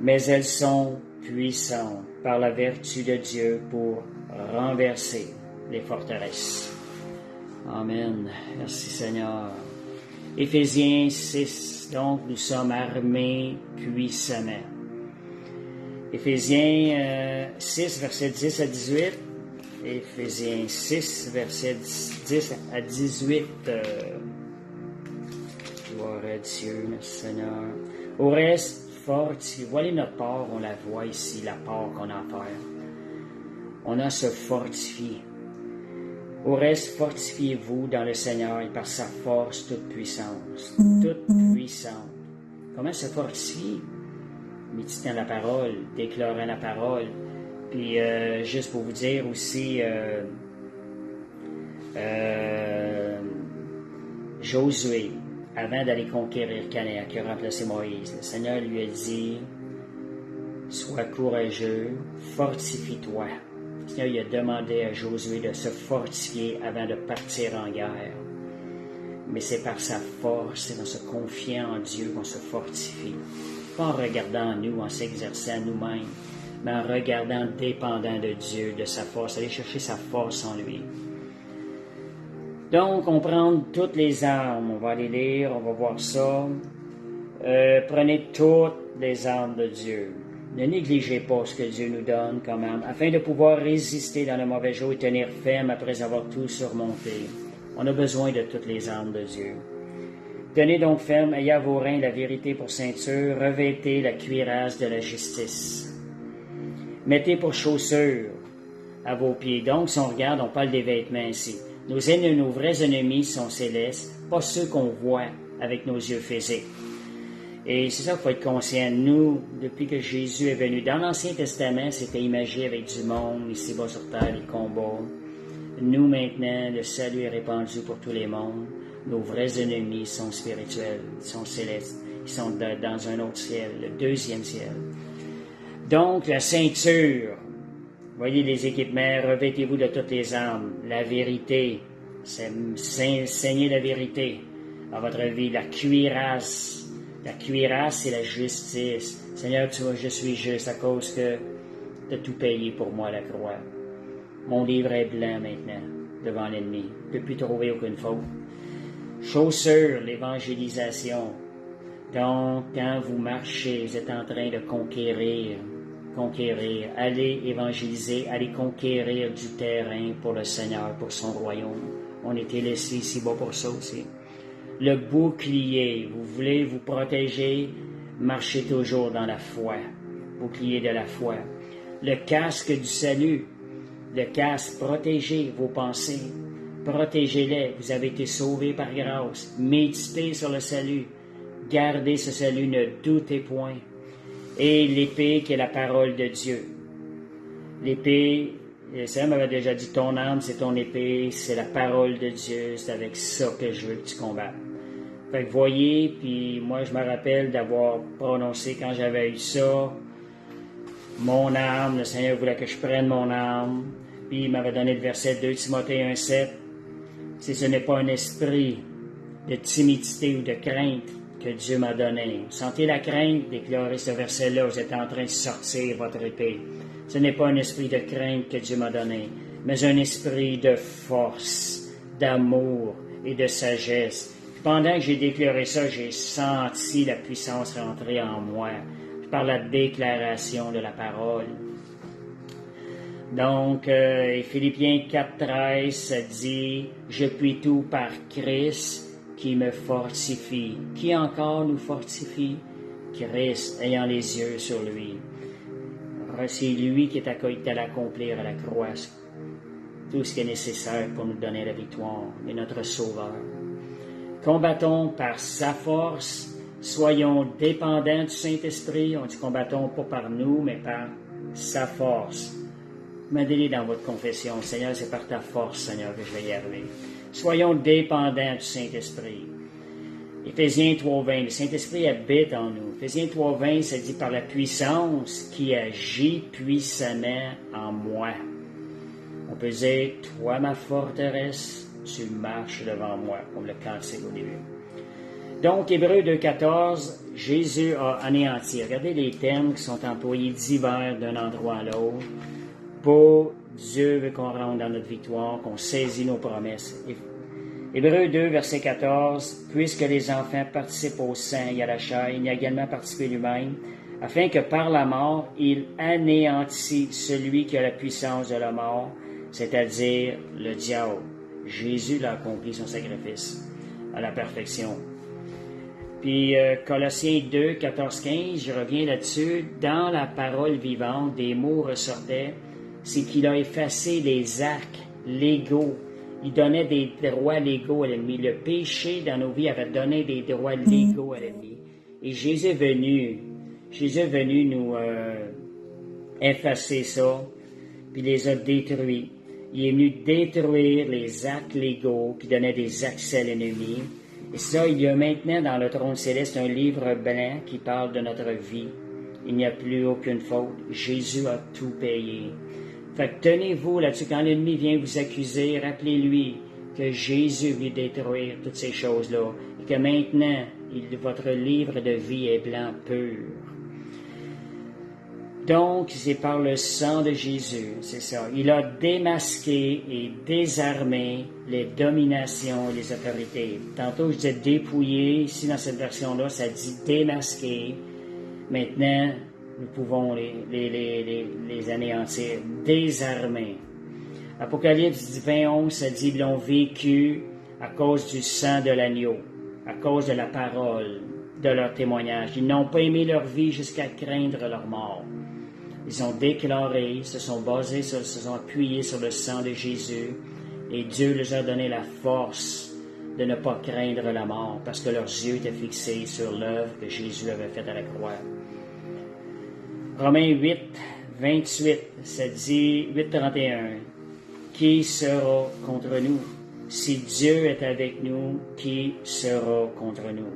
[SPEAKER 3] Mais elles sont puissantes par la vertu de Dieu pour renverser les forteresses. Amen. Merci Seigneur. Éphésiens 6, donc nous sommes armés puissamment. Éphésiens 6, versets 10 à 18. Éphésiens 6, versets 10 à 18. Gloire à Dieu, merci Seigneur. Au reste, fortifiez. Voilà notre part, on la voit ici, la part qu'on a à faire. On a à se fortifier. Au reste, fortifiez-vous dans le Seigneur et par sa force toute puissance. Toute puissante. Comment se fortifier? Méditant la parole, déclarant la parole. Puis, juste pour vous dire aussi, Josué, avant d'aller conquérir Canaan, qui a remplacé Moïse, le Seigneur lui a dit, sois courageux, fortifie-toi. Le Seigneur il a demandé à Josué de se fortifier avant de partir en guerre. Mais c'est par sa force, c'est en se confiant en Dieu qu'on se fortifie. Pas en regardant nous, en s'exerçant nous-mêmes, mais en regardant dépendant de Dieu, de sa force, aller chercher sa force en lui. Donc, on prend toutes les armes, on va aller lire, on va voir ça. Prenez toutes les armes de Dieu. Ne négligez pas ce que Dieu nous donne comme arme, afin de pouvoir résister dans le mauvais jour et tenir ferme après avoir tout surmonté. On a besoin de toutes les armes de Dieu. Tenez donc ferme, ayez à vos reins la vérité pour ceinture, revêtez la cuirasse de la justice. Mettez pour chaussures à vos pieds. Donc, si on regarde, on parle des vêtements ici. Nos vrais ennemis sont célestes, pas ceux qu'on voit avec nos yeux physiques. Et c'est ça qu'il faut être conscient. Nous, depuis que Jésus est venu, dans l'Ancien Testament, c'était imagé avec du monde, ici-bas sur terre, les combats. Nous, maintenant, le salut est répandu pour tous les mondes. Nos vrais ennemis sont spirituels, ils sont célestes, ils sont dans un autre ciel, le deuxième ciel. Donc, la ceinture, voyez les équipements, revêtez-vous de toutes les armes, la vérité, c'est saigner la vérité dans votre vie, la cuirasse, c'est la justice. Seigneur, tu vois, je suis juste à cause que tu as tout payé pour moi à la croix. Mon livre est blanc maintenant, devant l'ennemi. Je ne peux plus trouver aucune faute. Chaussures, l'évangélisation. Donc, quand vous marchez, vous êtes en train de conquérir. Allez évangéliser, allez conquérir du terrain pour le Seigneur, pour son royaume. On était laissés ici-bas pour ça aussi. Le bouclier, vous voulez vous protéger, marchez toujours dans la foi. Bouclier de la foi. Le casque du salut. Le casque, protégez vos pensées. Protégez-les. Vous avez été sauvés par grâce. Méditez sur le salut. Gardez ce salut, ne doutez point. Et l'épée qui est la parole de Dieu. L'épée, ça m'avait déjà dit, ton âme, c'est ton épée, c'est la parole de Dieu, c'est avec ça que je veux que tu combattes. Fait que voyez, puis moi je me rappelle d'avoir prononcé quand j'avais eu ça, mon âme, le Seigneur voulait que je prenne mon âme, puis il m'avait donné le verset 2 Timothée 1,7. Si ce n'est pas un esprit de timidité ou de crainte que Dieu m'a donné. Sentez la crainte, déclarez ce verset-là, vous êtes en train de sortir votre épée. Ce n'est pas un esprit de crainte que Dieu m'a donné, mais un esprit de force, d'amour et de sagesse. Puis pendant que j'ai déclaré ça, j'ai senti la puissance rentrer en moi par la déclaration de la parole. Donc, Philippiens 4,13, ça dit « Je puis tout par Christ qui me fortifie. » Qui encore nous fortifie? Christ, ayant les yeux sur lui. C'est lui qui est à l'accomplir à la croix. Tout ce qui est nécessaire pour nous donner la victoire. Il est notre Sauveur. Combattons par sa force Soyons dépendants du Saint-Esprit. On dit combattons pas par nous, mais par sa force. Mettez-les dans votre confession. Seigneur, c'est par ta force, Seigneur, que je vais y arriver. Soyons dépendants du Saint-Esprit. Éphésiens 3.20, le Saint-Esprit habite en nous. Éphésiens 3.20, ça dit par la puissance qui agit puissamment en moi. On peut dire, toi ma forteresse, tu marches devant moi, comme le cantique au début. Donc, Hébreux 2.14, Jésus a anéanti. Regardez les termes qui sont employés divers d'un endroit à l'autre. Pour Dieu veut qu'on rentre dans notre victoire, qu'on saisit nos promesses. Hébreux 2, verset 14, « Puisque les enfants participent au sang et à la chair, il y a également participé lui-même, afin que par la mort, il anéantit celui qui a la puissance de la mort, c'est-à-dire le diable. » Jésus l'a accompli son sacrifice à la perfection. Puis Colossiens 2, 14, 15, je reviens là-dessus, dans la parole vivante, des mots ressortaient, c'est qu'il a effacé les actes légaux. Il donnait des droits légaux à l'ennemi. Le péché dans nos vies avait donné des droits légaux à l'ennemi. Et Jésus est venu nous effacer ça, puis les a détruits. Il est venu détruire les actes légaux qui donnaient des accès à l'ennemi. Et ça, il y a maintenant dans le trône céleste un livre blanc qui parle de notre vie. Il n'y a plus aucune faute. Jésus a tout payé. Fait que tenez-vous là-dessus. Quand l'ennemi vient vous accuser, rappelez-lui que Jésus est venu détruire toutes ces choses-là et que maintenant, votre livre de vie est blanc pur. Donc, c'est par le sang de Jésus, c'est ça. Il a démasqué et désarmé les dominations et les autorités. Tantôt, je disais dépouiller. Ici, dans cette version-là, ça dit démasquer. Maintenant, nous pouvons les anéantir, désarmer. Apocalypse 20:11, ça dit, ils l'ont vécu à cause du sang de l'agneau, à cause de la parole, de leur témoignage. Ils n'ont pas aimé leur vie jusqu'à craindre leur mort. Ils ont déclaré, se sont appuyés sur le sang de Jésus, et Dieu leur a donné la force de ne pas craindre la mort, parce que leurs yeux étaient fixés sur l'œuvre que Jésus avait faite à la croix. Romains 8, 28, ça dit, 8.31, « Qui sera contre nous? Si Dieu est avec nous, qui sera contre nous? »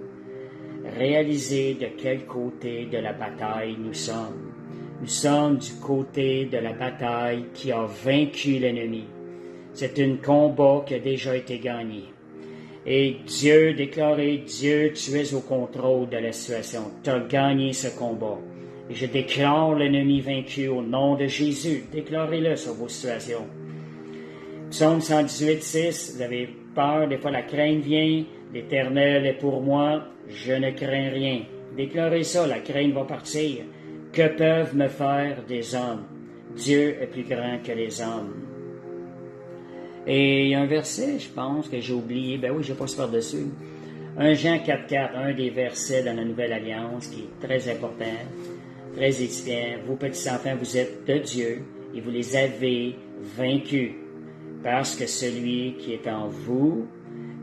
[SPEAKER 3] Réalisez de quel côté de la bataille nous sommes. Nous sommes du côté de la bataille qui a vaincu l'ennemi. C'est un combat qui a déjà été gagné. Et Dieu, déclaré, Dieu, tu es au contrôle de la situation. Tu as gagné ce combat. Et je déclare l'ennemi vaincu au nom de Jésus. Déclarez-le sur vos situations. Psaume 118, 6, vous avez peur, des fois la crainte vient, l'Éternel est pour moi, je ne crains rien. Déclarez ça, la crainte va partir. Que peuvent me faire des hommes? Dieu est plus grand que les hommes. Et il y a un verset, je pense, que j'ai oublié, ben oui, je passe par-dessus. 1 Jean 4.4, un des versets dans la Nouvelle Alliance qui est très important, très édifiant. Vous, petits enfants, vous êtes de Dieu et vous les avez vaincus, parce que celui qui est en vous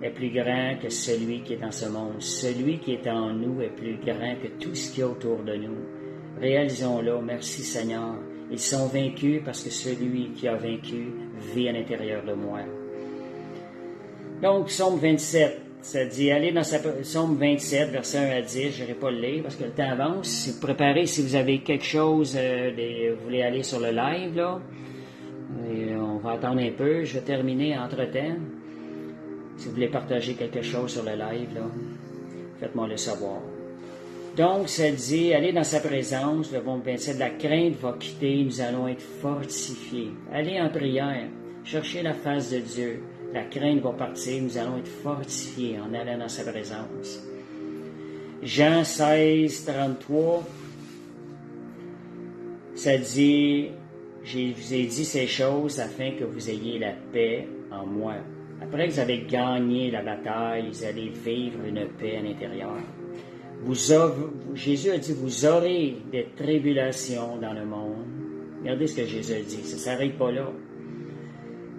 [SPEAKER 3] est plus grand que celui qui est dans ce monde. Celui qui est en nous est plus grand que tout ce qu'il y a autour de nous. Réalisons-le. Merci Seigneur. Ils sont vaincus parce que celui qui a vaincu vit à l'intérieur de moi. Donc, Psaume 27, ça dit, allez dans Psaume 27, verset 1 à 10, je n'irai pas le lire parce que le temps avance. Si vous préparez, si vous avez quelque chose, vous voulez aller sur le live, là, et on va attendre un peu. Je vais terminer entre-temps. Si vous voulez partager quelque chose sur le live, là, faites-moi le savoir. Donc, ça dit, allez dans sa présence, le Psaume 27, la crainte va quitter, nous allons être fortifiés. Allez en prière, cherchez la face de Dieu, la crainte va partir, nous allons être fortifiés en allant dans sa présence. Jean 16, 33, ça dit, je vous ai dit ces choses afin que vous ayez la paix en moi. Après que vous avez gagné la bataille, vous allez vivre une paix à l'intérieur. Jésus a dit, vous aurez des tribulations dans le monde. Regardez ce que Jésus a dit, ça ne s'arrête pas là.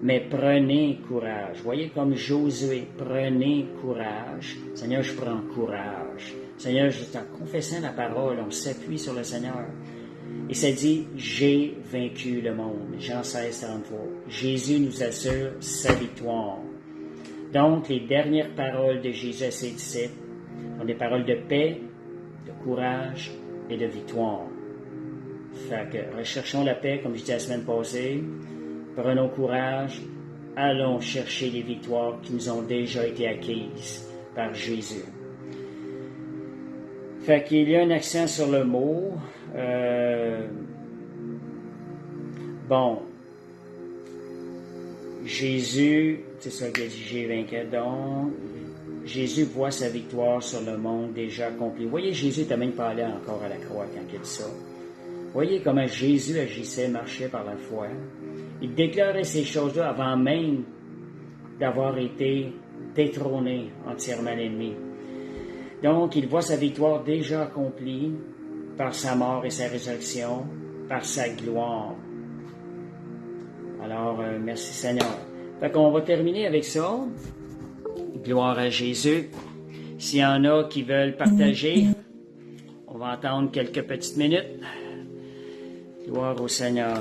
[SPEAKER 3] mais prenez courage. Voyez comme Josué, prenez courage. Seigneur, je prends courage. Seigneur, en confessant la parole, on s'appuie sur le Seigneur. Et ça dit, j'ai vaincu le monde. Jean 16, 33. Jésus nous assure sa victoire. Donc, les dernières paroles de Jésus à ses disciples sont des paroles de paix, de courage et de victoire. Fait que recherchons la paix, comme je disais la semaine passée. Prenons courage. Allons chercher les victoires qui nous ont déjà été acquises par Jésus. Fait qu'il y a un accent sur le mot. Jésus, c'est ça qu'il a dit, j'ai vaincu. Donc, Jésus voit sa victoire sur le monde déjà accompli. Vous voyez, Jésus n'était même pas allé encore à la croix quand il dit ça. Vous voyez comment Jésus agissait, marchait par la foi. Il déclarait ces choses-là avant même d'avoir été détrôné entièrement l'ennemi. Donc, il voit sa victoire déjà accomplie par sa mort et sa résurrection, par sa gloire. Alors, merci Seigneur. Fait qu'on va terminer avec ça. Gloire à Jésus. S'il y en a qui veulent partager, on va attendre quelques petites minutes. Gloire au Seigneur.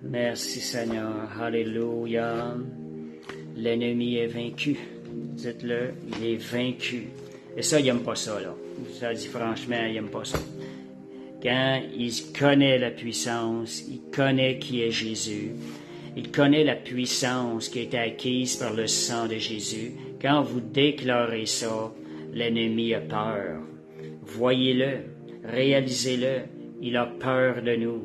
[SPEAKER 3] Merci Seigneur. Alléluia. L'ennemi est vaincu. Dites-le, il est vaincu. Et ça, il n'aime pas ça, là. Je vous dis franchement, il n'aime pas ça. Quand il connaît la puissance, il connaît qui est Jésus, il connaît la puissance qui a été acquise par le sang de Jésus. Quand vous déclarez ça, l'ennemi a peur. Voyez-le, réalisez-le, il a peur de nous.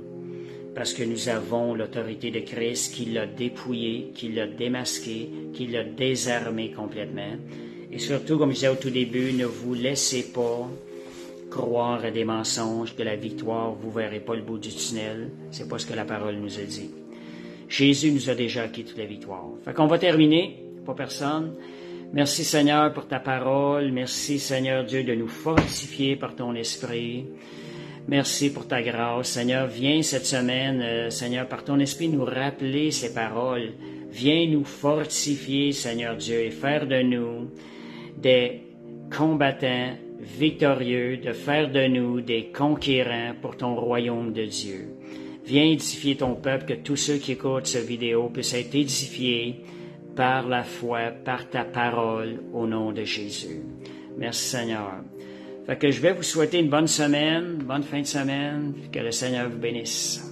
[SPEAKER 3] Parce que nous avons l'autorité de Christ qui l'a dépouillé, qui l'a démasqué, qui l'a désarmé complètement. Et surtout, comme je disais au tout début, ne vous laissez pas croire à des mensonges, que la victoire, vous ne verrez pas le bout du tunnel. C'est pas ce que la parole nous a dit. Jésus nous a déjà acquis toute la victoire. Fait qu'on va terminer, pas personne. Merci Seigneur pour ta parole. Merci Seigneur Dieu de nous fortifier par ton esprit. Merci pour ta grâce. Seigneur, viens cette semaine, Seigneur, par ton esprit nous rappeler ces paroles. Viens nous fortifier, Seigneur Dieu, et faire de nous des combattants victorieux, de faire de nous des conquérants pour ton royaume de Dieu. Viens édifier ton peuple, que tous ceux qui écoutent cette vidéo puissent être édifiés par la foi, par ta parole, au nom de Jésus. Merci Seigneur. Fait que je vais vous souhaiter une bonne semaine, une bonne fin de semaine, que le Seigneur vous bénisse.